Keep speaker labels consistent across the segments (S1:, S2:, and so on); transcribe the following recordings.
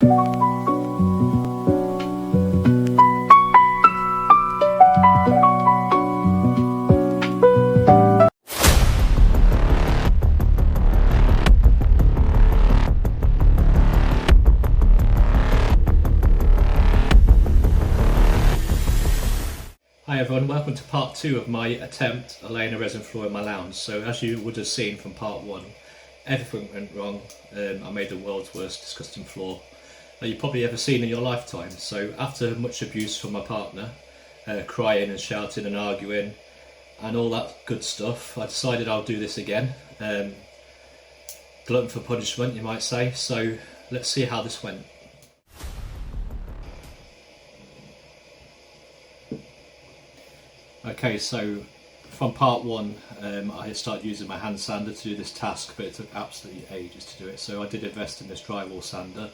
S1: Hi everyone, welcome to part 2 of my attempt at laying a resin floor in my lounge. So as you would have seen from part 1, everything went wrong. I made the world's worst disgusting floor that you've probably ever seen in your lifetime. So after much abuse from my partner, crying and shouting and arguing and all that good stuff, I decided I'll do this again. Glutton for punishment, you might say. So let's see how this went. Okay, so from part 1, I started using my hand sander to do this task, but it took absolutely ages to do it. So I did invest in this drywall sander,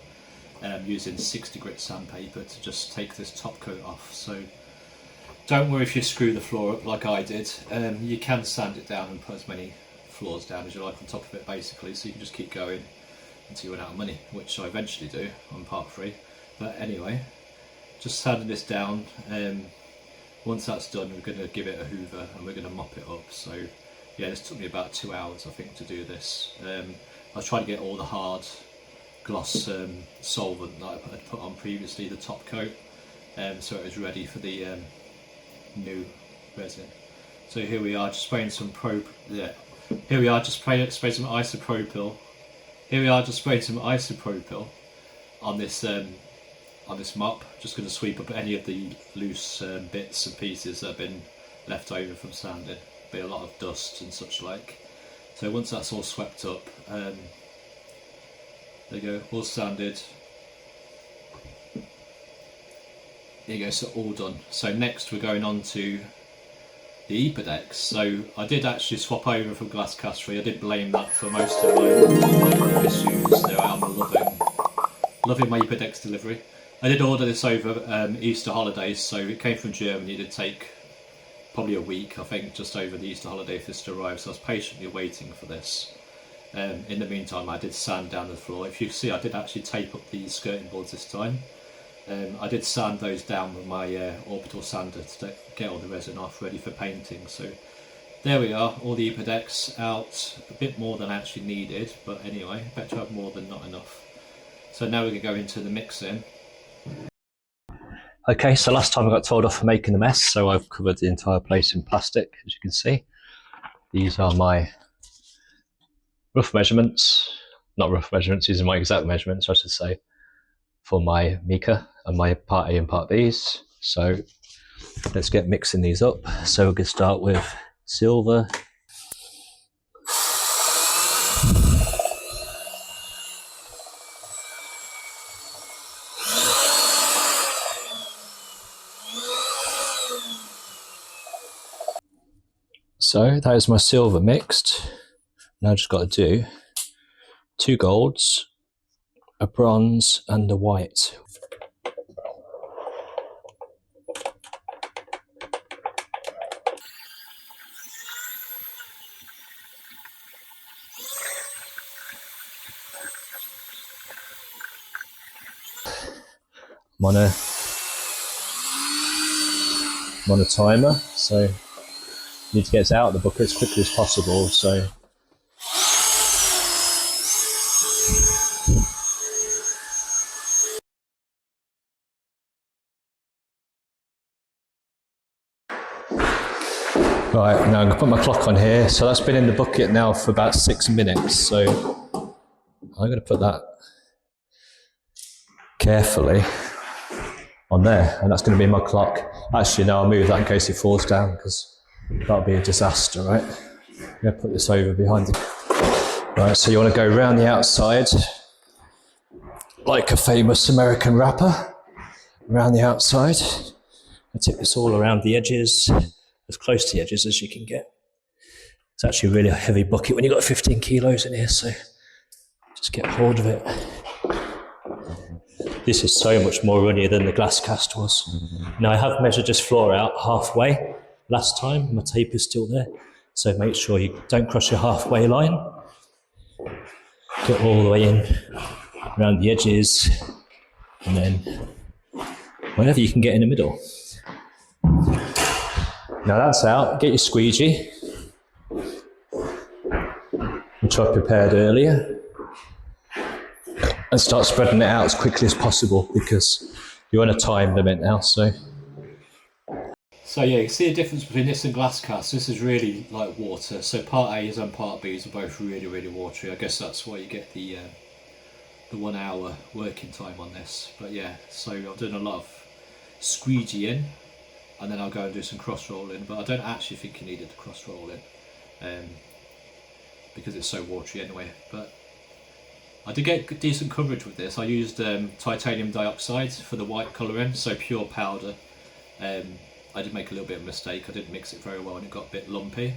S1: using 60 grit sandpaper to just take this top coat off. So don't worry if you screw the floor up like I did. You can sand it down and put as many floors down as you like on top of it, basically, so you can just keep going until you run out of money, which I eventually do on part 3. But anyway, just sanding this down. Once that's done, we're going to give it a hoover and we're going to mop it up. So yeah, this took me about 2 hours, I think, to do this. I was trying to get all the hard gloss solvent that I had put on previously, the top coat, so it was ready for the new resin. So here we are, just spraying some Here we are, just spraying some isopropyl. Here we are, just spraying some isopropyl on this mop. Just going to sweep up any of the loose bits and pieces that have been left over from sanding. Be a lot of dust and such like. So once that's all swept up, there you go, all sanded. There you go, so all done. So next we're going on to the Epoxy. So I did actually swap over from Glasscast 3. I did blame that for most of my issues. So I'm loving my Epoxy delivery. I did order this over Easter holidays, so it came from Germany. It did take probably a week, I think, just over the Easter holiday for this to arrive, so I was patiently waiting for this. In the meantime, I did sand down the floor. If you see, I did actually tape up the skirting boards this time. I did sand those down with my orbital sander to get all the resin off, ready for painting. So there we are, all the Epoxy out, a bit more than I actually needed, but anyway, better to have more than not enough. So now we're going to go into the mixing. Okay, so last time I got told off for making a mess, so I've covered the entire place in plastic, as you can see. These are my rough measurements, not rough measurements, these are my exact measurements, I should say, for my mica and my part A and part Bs. So let's get mixing these up. So we're going to start with silver. So that is my silver mixed. Now I've just got to do 2 golds, a bronze and a white. I'm on a timer, so need to get this out of the bucket as quickly as possible. So right, now I'm going to put my clock on here. So that's been in the bucket now for about 6 minutes. So I'm going to put that carefully on there, and that's going to be my clock. Actually, no, I'll move that in case it falls down, because that'll be a disaster, right? I'm going to put this over behind the... Right, so you want to go around the outside like a famous American rapper, around the outside. I tip this all around the edges, as close to the edges as you can get. It's actually a really heavy bucket when you've got 15 kilos in here, so just get hold of it. This is so much more runnier than the Glasscast was. Now I have measured this floor out halfway last time. My tape is still there, so make sure you don't cross your halfway line. Get all the way in around the edges, and then whatever you can get in the middle. Now that's out, get your squeegee, which I prepared earlier, and start spreading it out as quickly as possible because you're on a time limit now. So yeah, you can see the difference between this and Glasscast. This is really like water. So part A's and part B's are both really, really watery. I guess that's why you get the 1 hour working time on this. But yeah, so I've done a lot of squeegeeing, and then I'll go and do some cross rolling. But I don't actually think you needed the cross rolling because it's so watery anyway. But I did get decent coverage with this. I used titanium dioxide for the white colouring, so pure powder. I did make a little bit of a mistake. I didn't mix it very well and it got a bit lumpy.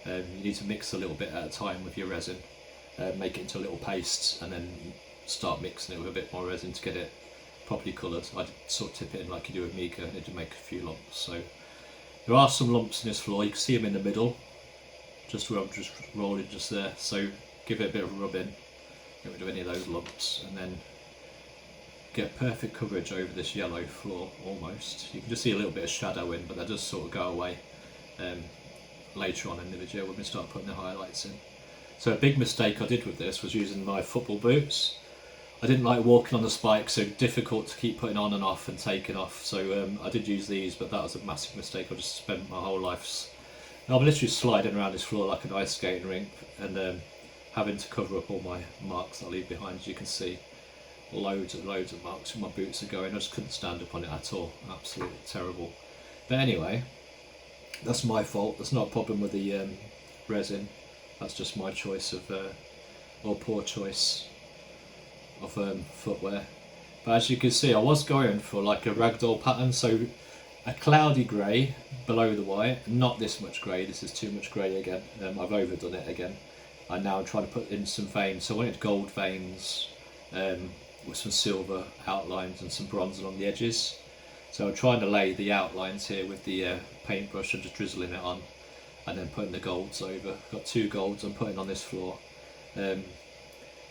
S1: You need to mix a little bit at a time with your resin. Make it into little pastes and then start mixing it with a bit more resin to get it properly coloured. I did sort of tip it in like you do with mica and it did make a few lumps. So there are some lumps in this floor. You can see them in the middle, just where I'm just rolling just there. So give it a bit of rubbing, get rid of any of those lumps, and then get perfect coverage over this yellow floor almost. You can just see a little bit of shadow in, but that does sort of go away later on in the video when we start putting the highlights in. So a big mistake I did with this was using my football boots. I didn't like walking on the spikes, so difficult to keep putting on and off and taking off. So I did use these, but that was a massive mistake. I just spent my whole life, I'm literally sliding around this floor like an ice skating rink and having to cover up all my marks that I leave behind. As you can see, loads and loads of marks where my boots are going. I just couldn't stand up on it at all. Absolutely terrible. But anyway, that's my fault. That's not a problem with the resin. That's just my choice of, or poor choice of footwear. But as you can see, I was going for like a ragdoll pattern, so a cloudy grey below the white, not this much grey. This is too much grey again. I've overdone it again. And now I'm trying to put in some veins. So I wanted gold veins with some silver outlines and some bronze along the edges. So I'm trying to lay the outlines here with the paintbrush and just drizzling it on, and then putting the golds over. I've got 2 golds I'm putting on this floor.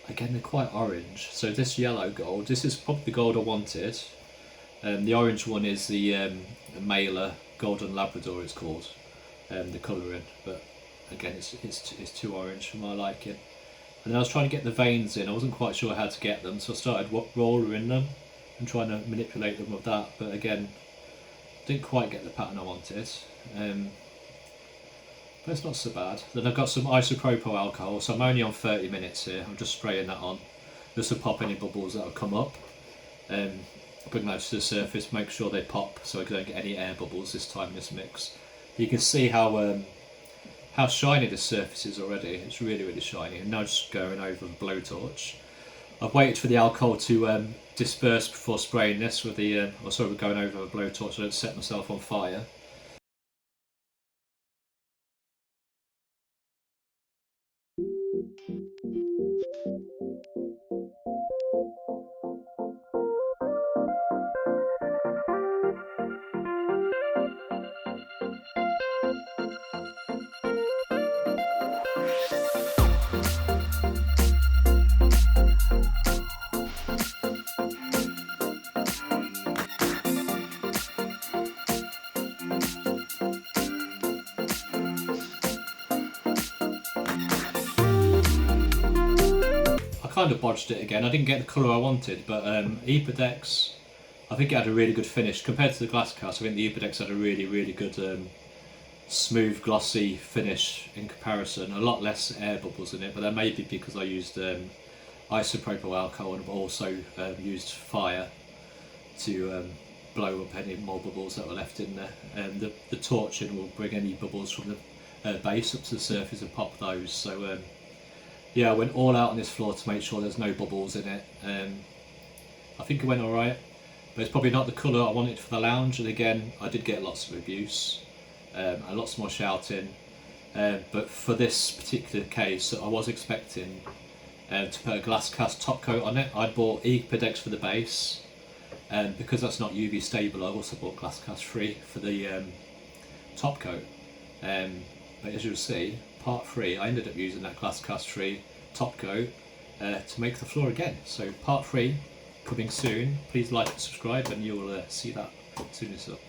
S1: Again, they're quite orange. So this yellow gold, this is probably the gold I wanted. The orange one is the Mailer Golden Labrador, it's called, the colouring. But again, it's too orange for my liking. And then I was trying to get the veins in. I wasn't quite sure how to get them, so I started rollering them and trying to manipulate them with that. But again, didn't quite get the pattern I wanted. But it's not so bad. Then I've got some isopropyl alcohol, so I'm only on 30 minutes here. I'm just spraying that on just to pop any bubbles that have come up. Bring those to the surface, make sure they pop so I don't get any air bubbles this time in this mix. You can see how shiny the surface is already. It's really, really shiny. And now just going over with a blowtorch. I've waited for the alcohol to disperse before spraying this with the, we're going over with a blowtorch so I don't set myself on fire. Kind of bodged it again. I didn't get the colour I wanted, but Epoxy, I think it had a really good finish compared to the Glasscast. I think the Epoxy had a really, really good smooth, glossy finish in comparison. A lot less air bubbles in it, but that may be because I used isopropyl alcohol and also used fire to blow up any more bubbles that were left in there. The torching will bring any bubbles from the base up to the surface and pop those. So yeah, I went all out on this floor to make sure there's no bubbles in it. I think it went alright, but it's probably not the colour I wanted for the lounge. And again, I did get lots of abuse and lots more shouting. But for this particular case, I was expecting to put a Glasscast top coat on it. I bought Epoxy for the base, and because that's not UV stable, I also bought Glasscast free for the top coat. But as you'll see, part 3, I ended up using that Glasscast free top coat to make the floor again. So part 3, coming soon. Please like and subscribe, and you'll see that as soon as it's up.